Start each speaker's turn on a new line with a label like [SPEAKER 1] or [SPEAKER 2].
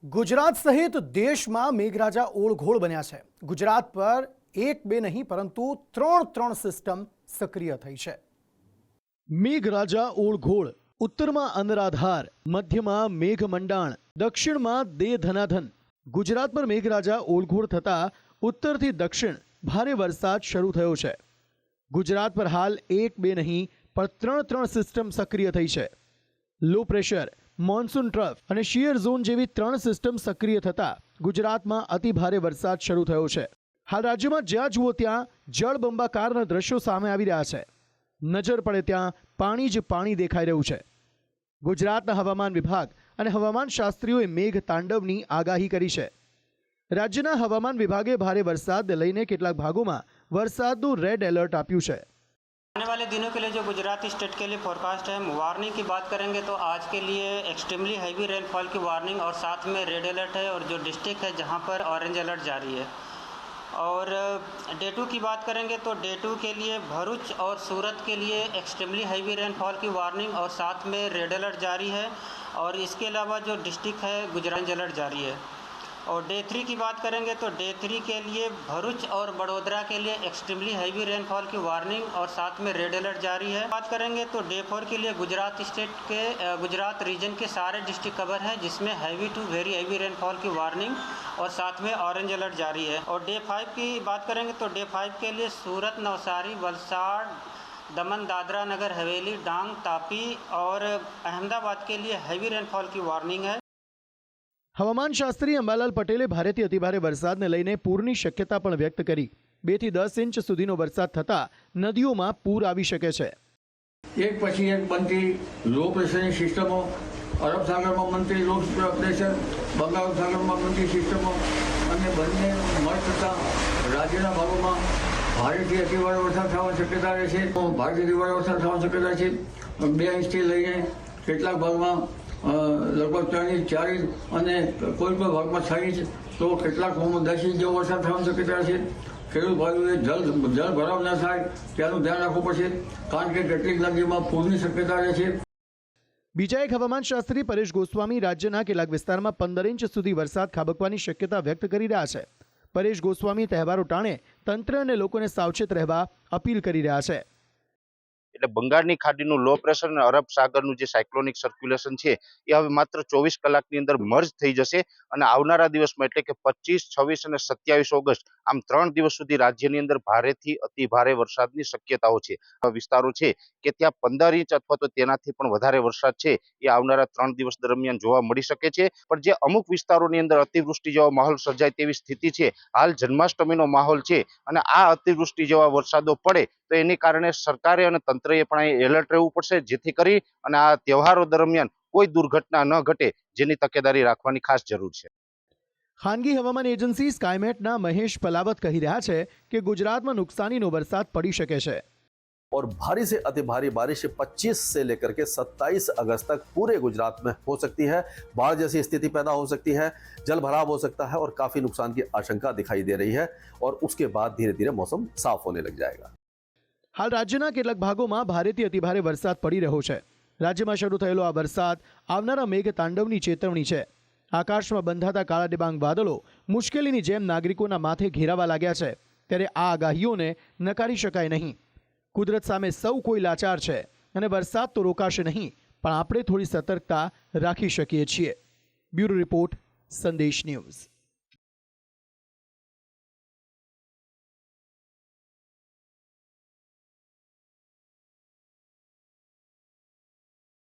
[SPEAKER 1] गुजरात सहित देश में मेघराजा ओळघोळ बन्या छे। गुजरात पर एक बे नहीं परंतु त्रण सिस्टम सक्रिय थई छे। मेघराजा ओळघोळ उत्तर में अनराधार, मध्य में मेघमंडाण, दक्षिण में दे धनाधन। गुजरात पर मेघराजा ओळघोळ थता उत्तर थी दक्षिण भारे वरसाद शरू थयो छे। गुजरात पर हाल एक बे नहीं पर त्रण सिस्टम सक्रिय थई छे। लो प्रेशर, मॉन्सून ट्रफ और शियर झोन जेवी त्रण सिस्टम सक्रिय थता गुजरात में अति भारे वरसाद शरू थयो छे। हाल राज्य में ज्यां जुओ त्यां जळबंबाकारना दृश्यो सामे आवी रह्या छे। नजर पड़े त्यां पाणी ज पाणी देखाई रह्युं छे। गुजरातना हवामान विभाग अने हवामान शास्त्रीओए मेघ तांडवनी आगाही करी छे। राज्यना हवामान विभागे भारे वरसादने लईने કેટલાક ભાગોમાં વરસાદનું રેડ એલર્ટ આપ્યું છે।
[SPEAKER 2] आने वाले दिनों के लिए जो गुजरात स्टेट के लिए फोरकास्ट है, वार्निंग की बात करेंगे तो आज के लिए एक्सट्रीमली हैवी रेनफॉल की वार्निंग और साथ में रेड अलर्ट है। और जो डिस्ट्रिक्ट है जहां पर ऑरेंज अलर्ट जारी है। और डे 2 की बात करेंगे तो डे 2 के लिए भरूच और सूरत के लिए एक्सट्रीमली हैवी रेनफॉल की वार्निंग और साथ में रेड अलर्ट जारी है। और इसके अलावा जो डिस्ट्रिक्ट है गुजरात अलर्ट जारी है। और डे 3 की बात करेंगे तो डे 3 के लिए भरूच और बड़ोदरा के लिए एक्सट्रीमली हैवी रेनफॉल की वार्निंग और साथ में रेड अलर्ट जारी है। बात करेंगे तो डे 4 के लिए गुजरात स्टेट के गुजरात रीजन के सारे डिस्ट्रिक्ट कवर हैं, जिसमें heavy to very heavy rainfall की वार्निंग और साथ में ऑरेंज अलर्ट जारी है। और डे 5 की बात करेंगे तो डे 5 के लिए सूरत, नवसारी, वलसाड़, दमन, दादरा नगर हवेली, डांग, तापी और अहमदाबाद के लिए हैवी रेनफॉल की वार्निंग है।
[SPEAKER 1] हवामान शास्त्री अंबालाल पटेले भारेथी अतिभारे वरसादने लईने पूरनी शक्यता पण व्यक्त करी। 2 થી 10 इंच सुधीनो वरसाद थता नदीओमां पूर आवी शके छे।
[SPEAKER 3] एक पछी एक बनती लो प्रेशरनी सिस्टमो, अरब सागरमां बनती लो प्रेशर, बंगाल सागरमां बनती सिस्टमो अने बंने मर्ज थता राज्यना भागोमां भारेथी अतिभारे वरसाद थवानी शक्यता रहे छे। भारेथी अतिभारे वरसाद थवानी शक्यता छे। 2 इंचथी लईने કેટલાક ભાગમાં लगभग 3 इंच 4 इंच અને કોઈ પણ ભાગમાં 6 इंच તો કેટલાક ભાગમાં 10 इंच જેવો વરસાદ થવાની શક્યતા છે। ખેડૂત ભાઈઓએ જળ ભરાવ ન થાય તેનું ધ્યાન રાખવું પડશે, કારણ કે કેટલીક નદીઓમાં પૂરની શક્યતા રહે છે।
[SPEAKER 1] બીજા એક હવામાન શાસ્ત્રી પરેશ ગોસ્વામી રાજ્યના કેટલાક વિસ્તારમાં 15 इंच સુધી વરસાદ ખાબકવાની શક્યતા વ્યક્ત કરી રહ્યા છે। પરેશ ગોસ્વામી તહેવારો ટાણે તંત્ર અને લોકોને સાવચેત રહેવા અપીલ કરી રહ્યા છે।
[SPEAKER 4] એટલે બંગાળની ખાડીનું લો પ્રેશર અને અરબ સાગરનું જે સાયક્લોનિક સર્ક્યુલેશન છે એ હવે માત્ર 24 કલાકની અંદર મર્જ થઈ જશે અને આવનારા દિવસમાં એટલે કે 25, 26 અને 27 ઓગસ્ટ આમ 3 દિવસ સુધી રાજ્યની અંદર ભારેથી અતિ ભારે વરસાદની શક્યતાઓ છે। વિસ્તારો છે કે ત્યાં 15 इंच અથવા તો તેનાથી પણ વધારે વરસાદ છે એ આવનારા 3 દિવસ દરમિયાન જોવા મળી શકે છે। પણ જે અમુક વિસ્તારોની અંદર અતિવૃષ્ટિ જેવો માહોલ સર્જાય તેવી સ્થિતિ છે। હાલ જન્માષ્ટમીનો માહોલ છે અને આ અતિવૃષ્ટિ જેવા વરસાદો પડે તો એની કારણે સરકારે અને તંત્રએ પણ એલર્ટ રહેવું પડશે, જેથી કરી અને આ તહેવારો દરમિયાન કોઈ દુર્ઘટના ન ઘટે જેની તકેદારી રાખવાની ખાસ જરૂર છે।
[SPEAKER 1] ખાનગી હવામાન એજન્સી સ્કાયમેટના મહેશ પલાવત કહી રહ્યા છે કે ગુજરાતમાં નુકસાનીનો વરસાદ પડી શકે છે।
[SPEAKER 5] और भारी से अति भारी बारिश 25 से लेकर के 27 अगस्त तक पूरे गुजरात में हो सकती है। बाढ़ जैसी स्थिति पैदा हो सकती है, जल भराव हो सकता है और काफी नुकसान की आशंका दिखाई दे रही है। और उसके बाद धीरे धीरे मौसम साफ होने लग जाएगा।
[SPEAKER 1] हाल राज्यना કેટલાક ભાગોમાં ભારેથી અતિભારે વરસાદ પડી રહ્યો છે। રાજ્યમાં શરૂ થયેલો આ વરસાદ આવનારા મેઘ તાંડવની ચેતવણી છે। આકાશમાં બંધાતા કાળા ડિબાંગ વાદળો મુશ્કેલીની જેમ નાગરિકોના માથે ઘેરાવા લાગ્યા છે, ત્યારે આ આગાહીઓને નકારી શકાય નહીં। કુદરત સામે સૌ કોઈ લાચાર છે અને વરસાદ તો રોકાશે નહીં, પણ આપણે થોડી સતર્કતા રાખી શકીએ છીએ। બ્યુરો રિપોર્ટ, સંદેશ ન્યૂઝ।